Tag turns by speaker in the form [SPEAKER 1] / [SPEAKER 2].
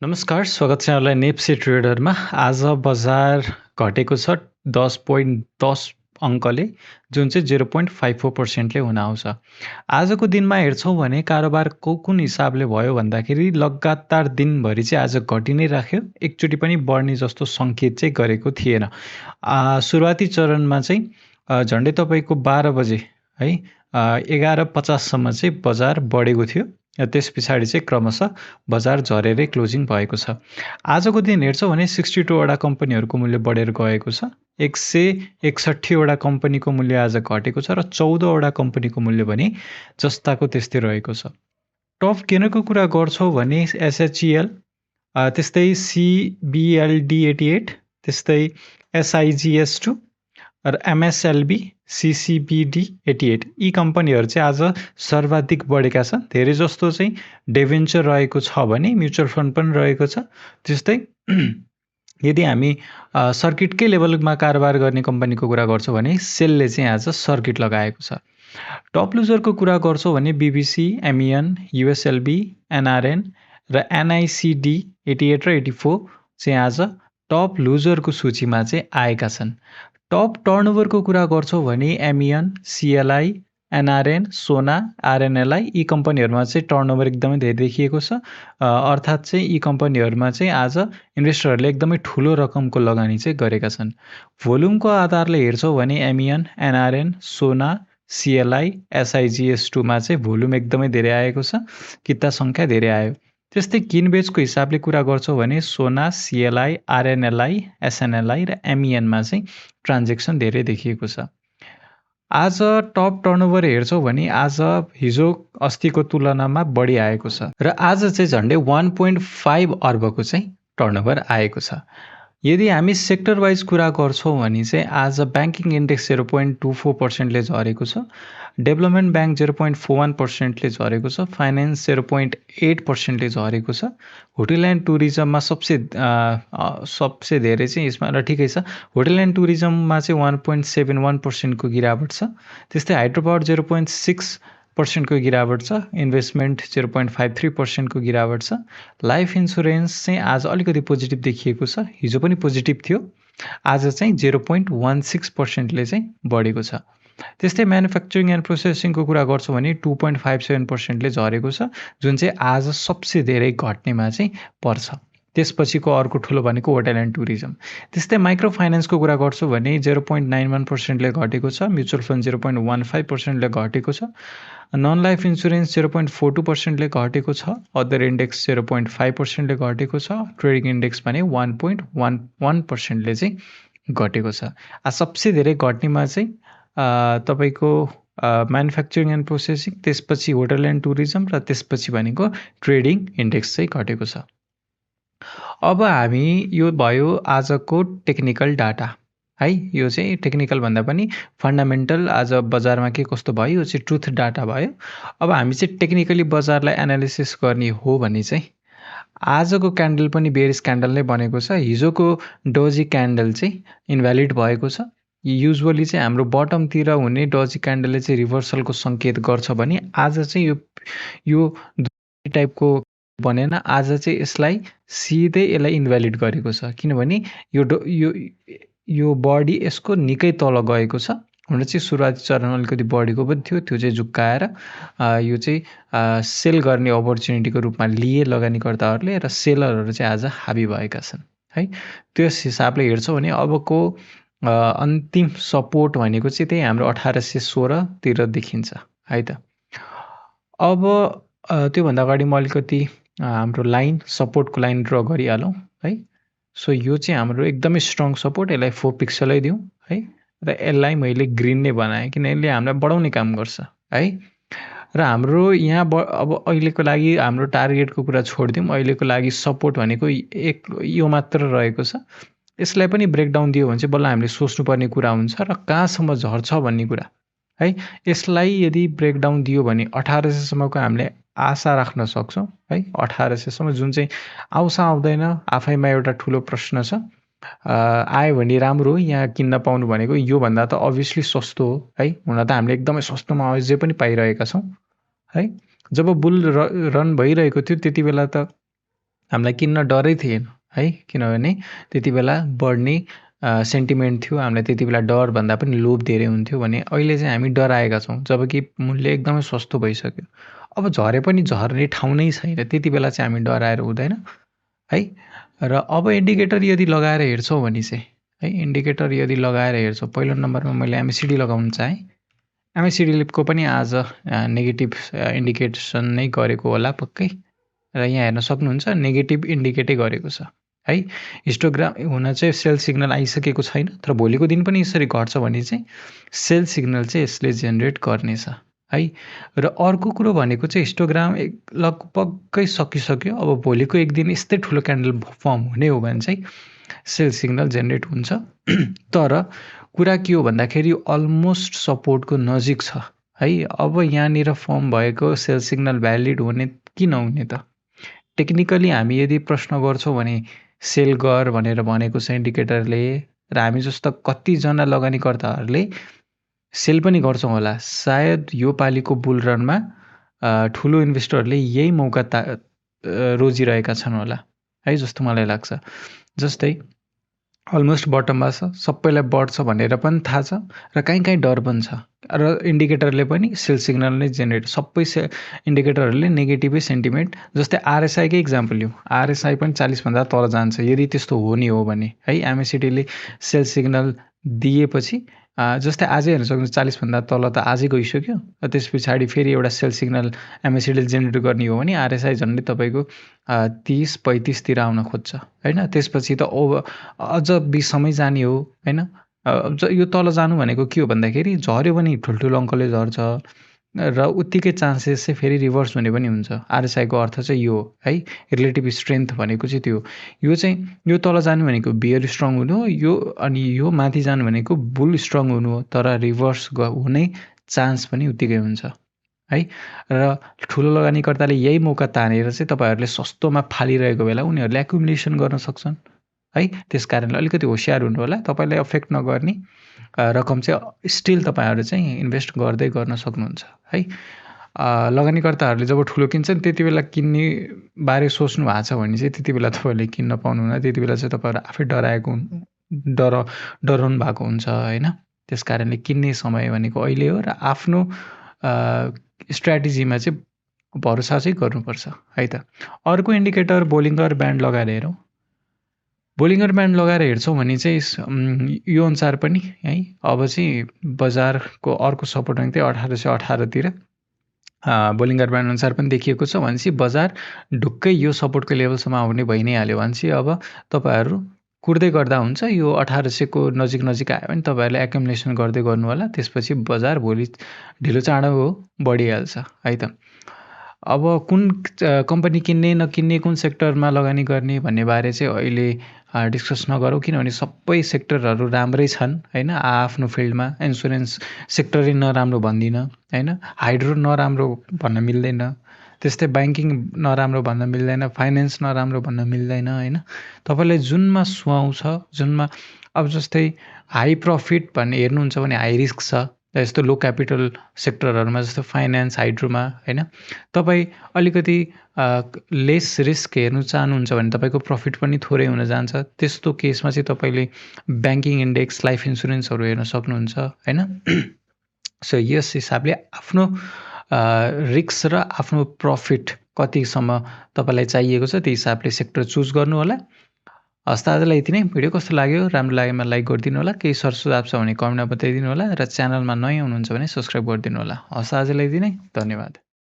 [SPEAKER 1] नमस्कार, स्वागत छ यहाँलाई नेप्से ट्रेडरमा। आज बजार घटेको छ 10.10 अङ्कले, जुन चाहिँ 0.54% ले हुन आउँछ। आजको दिनमा हेर्छौँ भने कारोबारको कुन हिसाबले भयो भन्दाखेरि लगातार दिनभरि चाहिँ आज घटि नै राख्यो, एकचोटि पनि बढ्ने जस्तो सङ्केत चाहिँ गरेको थिएन। सुरुवाती चरणमा चाहिँ झन्डै तपाईँको 12 बजे है 11:50 सम्म चाहिँ बजार बढेको थियो। त्यस पछाडि चाहिँ क्रमशः बजार झरेरै क्लोजिङ भएको छ। आजको दिन हेर्छौँ भने 62 वटा कम्पनीहरूको मूल्य बढेर गएको छ। 161 वटा कम्पनीको मूल्य आज घटेको छ र 14 वटा कम्पनीको मूल्य भने जस्ताको त्यस्तै रहेको छ। टप गेनरको कुरा गर्छौँ भने एसएचइएल, त्यस्तै सिबिएलडी 88, त्यस्तै एसआइजिएस2 र एमएसएलबी, सिसिबिडी 88 यी कम्पनीहरू चाहिँ आज सर्वाधिक बढेका छन्। धेरै जस्तो चाहिँ डेभेन्चर रहेको छ भने म्युचुअल फन्ड पनि रहेको छ। त्यस्तै यदि हामी सर्किटकै लेभलमा कारोबार गर्ने कम्पनीको कुरा गर्छौँ भने सेलले चाहिँ आज सर्किट लगाएको छ। टप लुजरको कुरा गर्छौँ भने बिबिसी, एमइएन, युएसएलबी, एनआरएन र एनआइसिडी 88 र 84 चाहिँ आज टप लुजरको सूचीमा चाहिँ आएका छन्। टप टर्नओभरको कुरा गर्छौँ भने एमइएन, सिएलआई, एनआरएन, सोना, आरएनएलआई यी कम्पनीहरूमा चाहिँ टर्नओभर एकदमै धेरै देखिएको छ। अर्थात् चाहिँ यी कम्पनीहरूमा चाहिँ आज इन्भेस्टरहरूले एकदमै ठुलो रकमको लगानी चाहिँ गरेका छन्। भोल्युमको आधारले हेर्छौँ भने एमइएन, एनआरएन, सोना, सिएलआई, एसआइजिएस2मा चाहिँ भोल्युम एकदमै धेरै आएको छ, किता सङ्ख्या धेरै आयो। त्यस्तै किनबेचको हिसाबले कुरा गर्छौँ भने सोना, सिएलआई, आरएनएलआई, एसएनएलआई र एमइएनमा चाहिँ ट्रान्जेक्सन धेरै देखिएको छ। आज टप टर्नओभर हेर्छौँ भने आज हिजो अस्तिको तुलनामा बढी आएको छ र आज चाहिँ झन्डै 1.5 अर्बको चाहिँ टर्नओभर आएको छ। यदि हामी सेक्टर वाइज कुरा गर्छौँ भने चाहिँ आज ब्याङ्किङ इन्डेक्स 0.24%ले झरेको छ, डेभलपमेन्ट ब्याङ्क 0.41%ले झरेको छ, फाइनेन्स 0.8%ले झरेको छ, होटल एन्ड टुरिज्ममा सबसे धेरै चाहिँ यसमा र ठिकै छ। होटल एन्ड टुरिज्ममा चाहिँ 1.71%को गिरावट छ। त्यस्तै हाइड्रो पावर 0.6%को गिरावट छ, इन्भेस्टमेन्ट 0.53%को गिरावट छ। लाइफ इन्सुरेन्स चाहिँ आज अलिकति पोजिटिभ देखिएको छ, हिजो पनि पोजिटिभ थियो, आज चाहिँ 0.16%ले चाहिँ बढेको छ। त्यस्तै म्यानुफ्याक्चरिङ एन्ड प्रोसेसिङको कुरा गर्छौँ भने 2.57%ले झरेको छ, जुन चाहिँ आज सबसे धेरै घट्नेमा चाहिँ पर्छ। त्यसपछिको अर्को ठुलो भनेको होटल एन्ड टुरिज्म। त्यस्तै माइक्रो फाइनेन्सको कुरा गर्छौँ भने 0.91%ले घटेको छ, म्युचुअल फन्ड 0.15%ले घटेको छ, नन लाइफ इन्सुरेन्स 0.42%ले घटेको छ, अदर इन्डेक्स 0.5%ले घटेको छ, ट्रेडिङ इन्डेक्स भने 1.11%ले चाहिँ घटेको छ। सबसे धेरै घट्नेमा चाहिँ तपाईँको म्यानुफ्याक्चरिङ एन्ड प्रोसेसिङ, त्यसपछि होटल एन्ड टुरिज्म र त्यसपछि भनेको ट्रेडिङ इन्डेक्स चाहिँ घटेको छ। अब हामी यो भयो आजको टेक्निकल डाटा है, यो चाहिँ टेक्निकल भन्दा पनि फन्डामेन्टल आज बजारमा के कस्तो भयो यो चाहिँ ट्रुथ डाटा भयो। अब हामी चाहिँ टेक्निकली बजारलाई एनालिसिस गर्ने हो भने चाहिँ आजको क्यान्डल पनि बेरिस क्यान्डल नै बनेको छ। हिजोको डोजी क्यान्डल चाहिँ इन्भ्यालिड भएको छ। युजुअली चाहिँ हाम्रो बटमतिर हुने डोजी क्यान्डलले चाहिँ रिभर्सलको सङ्केत गर्छ भने आज चाहिँ यो टाइपको बनेन, आज चाहिँ यसलाई सिधै यसलाई इन्भ्यालिड गरेको छ, किनभने यो बडी यसको निकै तल गएको छ। हुन चाहिँ सुरुवाती चरण अलिकति बढेको पनि थियो, त्यो चाहिँ झुक्काएर यो चाहिँ सेल गर्ने अपर्च्युनिटीको रूपमा लिए लगानीकर्ताहरूले, र सेलरहरू चाहिँ आज हाबी भएका छन् है। त्यस हिसाबले हेर्छौँ भने अबको अन्तिम सपोर्ट भनेको चाहिँ त्यही हाम्रो 1816 तिर देखिन्छ है त। अब त्योभन्दा अगाडि म अलिकति हाम्रो लाइन सपोर्टको लाइन ड्र गरिहालौँ है। सो यो चाहिँ हाम्रो एकदमै स्ट्रङ सपोर्ट, यसलाई 4 पिक्सलै दिउँ है, र यसलाई मैले ग्रिन नै बनाएँ किन यसले हामीलाई बढाउने काम गर्छ है। र हाम्रो यहाँ अब अहिलेको लागि हाम्रो टार्गेटको कुरा छोडिदिउँ, अहिलेको लागि सपोर्ट भनेको यो मात्र रहेको छ। यसलाई पनि ब्रेकडाउन दियो भने चाहिँ बल्ल हामीले सोच्नुपर्ने कुरा हुन्छ र कहाँसम्म झर्छ भन्ने कुरा है। यसलाई यदि ब्रेकडाउन दियो भने 1800सम्मको हामीले आशा राख्न सक्छौँ है। 1800सम्म जुन चाहिँ आउँछ आउँदैन आफैमा एउटा ठुलो प्रश्न छ। आयो भने राम्रो, यहाँ किन्न पाउनु भनेको योभन्दा त अभियसली सस्तो हो है। हुन त हामीले एकदमै सस्तोमा अझै पनि पाइरहेका छौँ है। जब बुल रन भइरहेको थियो त्यति बेला त हामीलाई किन्न डरै थिएन है, किनभने त्यति बेला बढ्ने सेन्टिमेन्ट थियो। हामीलाई त्यति बेला डरभन्दा पनि लोभ धेरै हुन्थ्यो भने अहिले चाहिँ हामी डराएका छौँ, जबकि मूल्य एकदमै सस्तो भइसक्यो। अब झरे पनि झर्ने ठाउँ नै छैन, त्यति बेला चाहिँ हामी डराएर हुँदैन है। र अब इन्डिकेटर यदि लगाएर हेर्छौँ भने चाहिँ है, इन्डिकेटर यदि लगाएर हेर्छौँ, पहिलो नम्बरमा मैले एमएसिडी लगाउन चाहेँ। एमएसिडीको पनि आज नेगेटिभ इन्डिकेसन नै गरेको होला पक्कै, र यहाँ हेर्न सक्नुहुन्छ नेगेटिभ इन्डिकेटै गरेको छ है। हिस्टोग्राम हुन चाहिँ सेल सिग्नल आइसकेको छैन, तर भोलिको दिन पनि यसरी घट्छ भने चाहिँ सेल सिग्नल चाहिँ यसले जेनेरेट गर्नेछ है। र अर्को कुरो भनेको चाहिँ हिस्टोग्राम लगभगै सकिसक्यो। अब भोलिको एक दिन यस्तै ठुलो क्यान्डल फर्म हुने हो भने चाहिँ सेल सिग्नल जेनेरेट हुन्छ। तर कुरा के हो भन्दाखेरि अलमोस्ट सपोर्टको नजिक छ है। अब यहाँनिर फर्म भएको सेल सिग्नल भ्यालिड हुने कि नहुने त टेक्निकली हामी यदि प्रश्न गर्छौँ भने सेल गर भनेर भनेको छ इन्डिकेटरले, र हामी जस्ता कतिजना लगानीकर्ताहरूले सेल पनि गर्छौँ होला। सायद यो पालिको बुल रनमा ठुलो इन्भेस्टरहरूले यही मौका रोजिरहेका छन् होला है, जस्तो मलाई लाग्छ। जस्तै अलमोस्ट बटममा छ, सबैलाई बढ्छ भनेर पनि थाहा छ, र कहीँ डर पनि छ, र इन्डिकेटरले पनि सेल सिग्नल नै जेनेरेट, सबै इन्डिकेटरहरूले नेगेटिभै सेन्टिमेन्ट। जस्तै आरएसआईकै इक्जाम्पल लिउँ, आरएसआई पनि 40भन्दा तल जान्छ यदि त्यस्तो हुने हो भने है। एमएसिडीले सेल सिग्नल दिएपछि जस्तै आजै हेर्न सक्नुहुन्छ 40भन्दा तल त आजै गइसक्यो। त्यस पछाडि फेरि एउटा सेल सिग्नल एमएसिडीले जेनेरेट गर्ने हो भने आरएसआई झन्डै तपाईँको 30-35तिर आउन खोज्छ होइन। त्यसपछि त अझ 20सम्मै जाने हो होइन। यो तल जानु भनेको के हो भन्दाखेरि झऱ्यो भने ठुल्ठुलो अङ्कले झर्छ, र उत्तिकै चान्सेस चाहिँ फेरि रिभर्स हुने पनि हुन्छ। आरएसआईको अर्थ चाहिँ यो हो है, रिलेटिभ स्ट्रेन्थ भनेको चाहिँ त्यो। यो चाहिँ यो तल जानु भनेको बियर स्ट्रङ हुनु हो, यो अनि यो माथि जानु भनेको बुल स्ट्रङ हुनु हो, तर रिभर्स हुने चान्स पनि उत्तिकै हुन्छ है। र ठुलो लगानीकर्ताले यही मौका तानेर चाहिँ तपाईँहरूले सस्तोमा फालिरहेको बेला उनीहरूले एकुमुलेसन गर्न सक्छन् है। त्यस कारणले अलिकति होसियार हुनु होला। तपाईँलाई अफेक्ट नगर्ने रकम चाहिँ स्टिल तपाईँहरू चाहिँ इन्भेस्ट गर्दै गर्न सक्नुहुन्छ है। लगानीकर्ताहरूले जब ठुलो किन्छन् त्यति बेला किन्ने बारे सोच्नु भएको छ भने चाहिँ त्यति बेला तपाईँहरूले किन्न पाउनुहुन्न। त्यति बेला चाहिँ तपाईँहरू आफै डराउनु भएको हुन्छ होइन। त्यस कारणले किन्ने समय भनेको अहिले हो, र आफ्नो स्ट्राटेजीमा चाहिँ भरोसा चाहिँ गर्नुपर्छ है त। अर्को इन्डिकेटर बोलिङ्गर ब्यान्ड लगाएर हेरौँ। बोलिङ्गर ब्यान्ड लगाएर हेर्छौँ भने चाहिँ यो अनुसार पनि है, अब चाहिँ बजारको अर्को सपोर्ट भनेको 1818तिर बोलिङ्गर ब्यान्ड अनुसार पनि देखिएको छ भनेपछि बजार ढुक्कै यो सपोर्टको लेभलसम्म आउने भइ नै हाल्यो भने चाहिँ अब तपाईँहरू कुर्दै गर्दा हुन्छ। यो 1800को नजिक आयो भने तपाईँहरूले एकुमुलेसन गर्दै गर्नु होला। त्यसपछि बजार भोलि ढिलो चाँडो हो बढिहाल्छ है त। अब कुन कम्पनी किन्ने नकिन्ने, कुन सेक्टरमा लगानी गर्ने भन्ने बारे चाहिँ अहिले डिस्कस नगरौँ, किनभने सबै सेक्टरहरू राम्रै छन् होइन। आफ्नो फिल्डमा इन्सुरेन्स सेक्टरै नराम्रो भन्दिनँ होइन, हाइड्रो नराम्रो भन्न मिल्दैन, त्यस्तै ब्याङ्किङ नराम्रो भन्न मिल्दैन, फाइनेन्स नराम्रो भन्न मिल्दैन होइन। तपाईँलाई जुनमा सुहाउँछ, जुनमा अब जस्तै हाई प्रफिट भन्ने हेर्नुहुन्छ भने हाई रिस्क छ, जस्तो लो क्यापिटल सेक्टरहरूमा जस्तो फाइनेन्स, हाइड्रोमा होइन। तपाईँ अलिकति लेस रिस्क हेर्नु चाहनुहुन्छ भने तपाईँको प्रफिट पनि थोरै हुन जान्छ। त्यस्तो केसमा चाहिँ तपाईँले ब्याङ्किङ इन्डेक्स, लाइफ इन्सुरेन्सहरू हेर्न सक्नुहुन्छ होइन। सो यस हिसाबले आफ्नो रिस्क र आफ्नो प्रफिट कतिसम्म तपाईँलाई चाहिएको छ त्यो हिसाबले सेक्टर चुज गर्नु होला। हस् त, आजलाई यति नै। भिडियो कस्तो लाग्यो? राम्रो लागेमा लाइक गरिदिनु होला, केही सरसुझाव छ भने कमेन्टमा बताइदिनु होला, र च्यानलमा नयाँ हुनुहुन्छ भने सब्सक्राइब गरिदिनु होला। हस्, आजलाई यति नै। धन्यवाद।